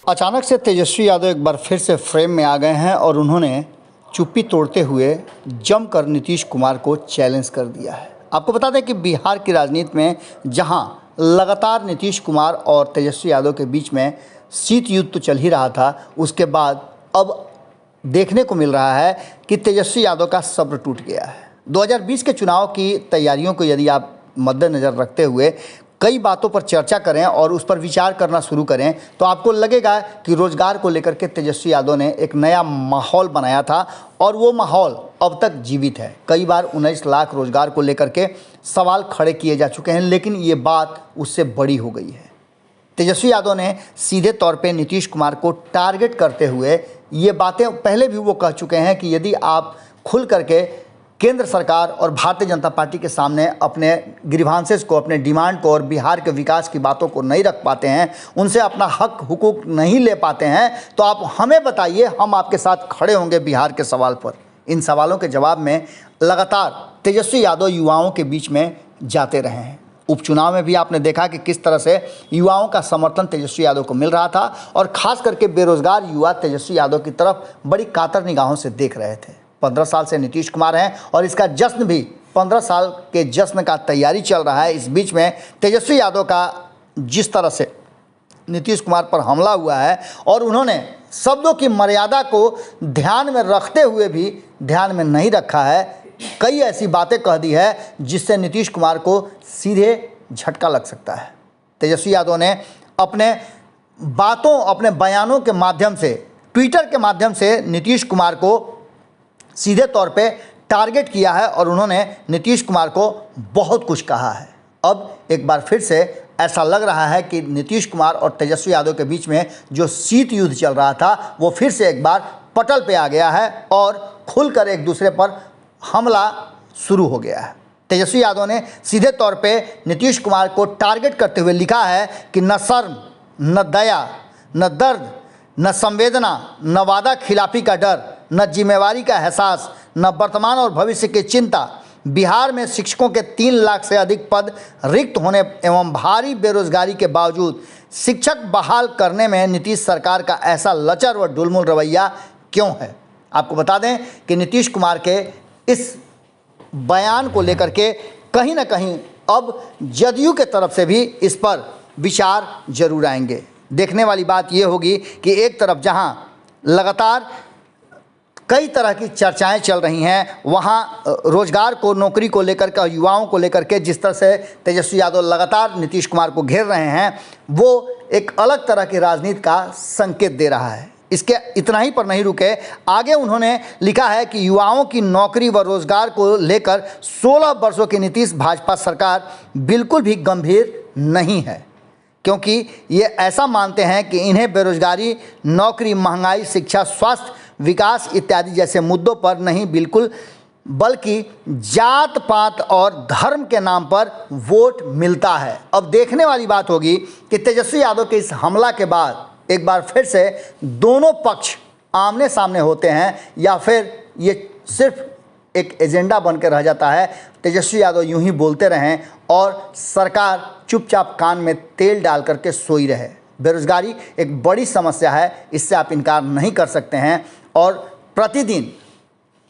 अचानक से तेजस्वी यादव एक बार फिर से फ्रेम में आ गए हैं और उन्होंने चुप्पी तोड़ते हुए जमकर नीतीश कुमार को चैलेंज कर दिया है। आपको बता दें कि बिहार की राजनीति में जहां लगातार नीतीश कुमार और तेजस्वी यादव के बीच में शीत युद्ध तो चल ही रहा था, उसके बाद अब देखने को मिल रहा है कि तेजस्वी यादव का सब्र टूट गया है। 2020 के चुनाव की तैयारियों को यदि आप मद्देनज़र रखते हुए कई बातों पर चर्चा करें और उस पर विचार करना शुरू करें तो आपको लगेगा कि रोजगार को लेकर के तेजस्वी यादव ने एक नया माहौल बनाया था और वो माहौल अब तक जीवित है। कई बार 19 लाख रोजगार को लेकर के सवाल खड़े किए जा चुके हैं, लेकिन ये बात उससे बड़ी हो गई है। तेजस्वी यादव ने सीधे तौर पे नीतीश कुमार को टारगेट करते हुए ये बातें पहले भी वो कह चुके हैं कि यदि आप खुल करके केंद्र सरकार और भारतीय जनता पार्टी के सामने अपने ग्रीवांसेस को, अपने डिमांड को और बिहार के विकास की बातों को नहीं रख पाते हैं, उनसे अपना हक हुकूक नहीं ले पाते हैं, तो आप हमें बताइए, हम आपके साथ खड़े होंगे बिहार के सवाल पर। इन सवालों के जवाब में लगातार तेजस्वी यादव युवाओं के बीच में जाते रहे हैं। उपचुनाव में भी आपने देखा कि किस तरह से युवाओं का समर्थन तेजस्वी यादव को मिल रहा था और खास करके बेरोजगार युवा तेजस्वी यादव की तरफ बड़ी कातर निगाहों से देख रहे थे। 15 साल से नीतीश कुमार हैं और इसका जश्न भी 15 साल के जश्न का तैयारी चल रहा है। इस बीच में तेजस्वी यादव का जिस तरह से नीतीश कुमार पर हमला हुआ है और उन्होंने शब्दों की मर्यादा को ध्यान में रखते हुए भी ध्यान में नहीं रखा है, कई ऐसी बातें कह दी है जिससे नीतीश कुमार को सीधे झटका लग सकता है। तेजस्वी यादव ने अपने बातों, अपने बयानों के माध्यम से, ट्विटर के माध्यम से नीतीश कुमार को सीधे तौर पे टारगेट किया है और उन्होंने नीतीश कुमार को बहुत कुछ कहा है। अब एक बार फिर से ऐसा लग रहा है कि नीतीश कुमार और तेजस्वी यादव के बीच में जो शीत युद्ध चल रहा था वो फिर से एक बार पटल पे आ गया है और खुलकर एक दूसरे पर हमला शुरू हो गया है। तेजस्वी यादव ने सीधे तौर पे नीतीश कुमार को टारगेट करते हुए लिखा है कि न शर्म, न दया, न दर्द, न संवेदना, न वादा खिलाफी का डर, न जिम्मेवारी का एहसास, न वर्तमान और भविष्य की चिंता। बिहार में शिक्षकों के 3 लाख से अधिक पद रिक्त होने एवं भारी बेरोजगारी के बावजूद शिक्षक बहाल करने में नीतीश सरकार का ऐसा लचर व ढुलमुल रवैया क्यों है। आपको बता दें कि नीतीश कुमार के इस बयान को लेकर के कहीं ना कहीं अब जदयू के तरफ से भी इस पर विचार जरूर आएंगे। देखने वाली बात यह होगी कि एक तरफ जहां लगातार कई तरह की चर्चाएं चल रही हैं, वहां रोजगार को, नौकरी को लेकर के, युवाओं को लेकर के जिस तरह से तेजस्वी यादव लगातार नीतीश कुमार को घेर रहे हैं, वो एक अलग तरह की राजनीति का संकेत दे रहा है। इसके इतना ही पर नहीं रुके, आगे उन्होंने लिखा है कि युवाओं की नौकरी व रोजगार को लेकर 16 वर्षों की नीतीश भाजपा सरकार बिल्कुल भी गंभीर नहीं है, क्योंकि ये ऐसा मानते हैं कि इन्हें बेरोजगारी, नौकरी, महंगाई, शिक्षा, स्वास्थ्य, विकास इत्यादि जैसे मुद्दों पर नहीं बिल्कुल, बल्कि जात पात और धर्म के नाम पर वोट मिलता है। अब देखने वाली बात होगी कि तेजस्वी यादव के इस हमला के बाद एक बार फिर से दोनों पक्ष आमने सामने होते हैं या फिर ये सिर्फ एक एजेंडा बन के रह जाता है। तेजस्वी यादव यूं ही बोलते रहें और सरकार चुपचाप कान में तेल डाल करके सोई रहे। बेरोजगारी एक बड़ी समस्या है, इससे आप इनकार नहीं कर सकते हैं और प्रतिदिन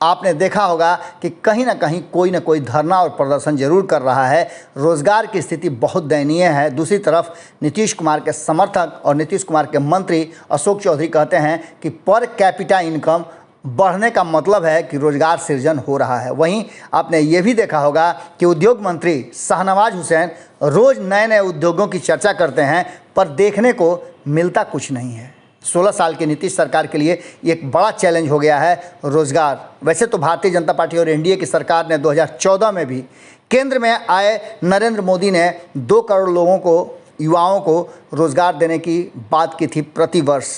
आपने देखा होगा कि कहीं ना कहीं कोई ना कोई धरना और प्रदर्शन जरूर कर रहा है। रोजगार की स्थिति बहुत दयनीय है। दूसरी तरफ नीतीश कुमार के समर्थक और नीतीश कुमार के मंत्री अशोक चौधरी कहते हैं कि पर कैपिटा इनकम बढ़ने का मतलब है कि रोजगार सृजन हो रहा है। वहीं आपने ये भी देखा होगा कि उद्योग मंत्री शाहनवाज हुसैन रोज़ नए नए उद्योगों की चर्चा करते हैं, पर देखने को मिलता कुछ नहीं है। 16 साल की नीतीश सरकार के लिए ये एक बड़ा चैलेंज हो गया है रोजगार। वैसे तो भारतीय जनता पार्टी और एनडीए की सरकार ने 2014 में भी केंद्र में आए नरेंद्र मोदी ने 2 करोड़ लोगों को, युवाओं को रोजगार देने की बात की थी प्रति वर्ष,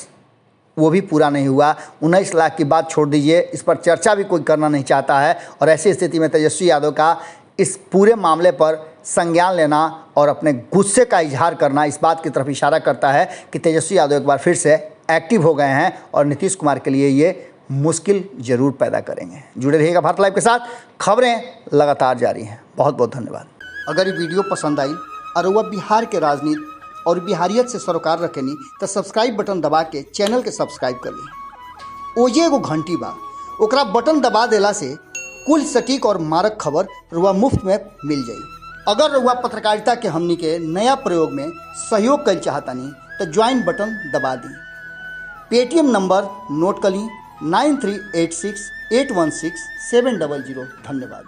वो भी पूरा नहीं हुआ। 19 लाख की बात छोड़ दीजिए, इस पर चर्चा भी कोई करना नहीं चाहता है। और ऐसी स्थिति में तेजस्वी यादव का इस पूरे मामले पर संज्ञान लेना और अपने गुस्से का इजहार करना इस बात की तरफ इशारा करता है कि तेजस्वी यादव एक बार फिर से एक्टिव हो गए हैं और नीतीश कुमार के लिए ये मुश्किल जरूर पैदा करेंगे। जुड़े रहिएगा भारत लाइव के साथ, खबरें लगातार जारी हैं। बहुत बहुत धन्यवाद। अगर ये वीडियो पसंद आई और वह बिहार के राजनीति और बिहारियत से सरोकार रखेनी तो सब्सक्राइब बटन दबा के चैनल के सब्सक्राइब कर ली। ओजे एगो घंटी बा, ओकरा बटन दबा देला से कुल सटीक और मारक खबर रुआ मुफ्त में मिल जाई। अगर रुआ पत्रकारिता के हमनी के नया प्रयोग में सहयोग कर चाहतानी तो ज्वाइन बटन दबा दी। पेटीएम नंबर नोट कर ली 9386816700। धन्यवाद।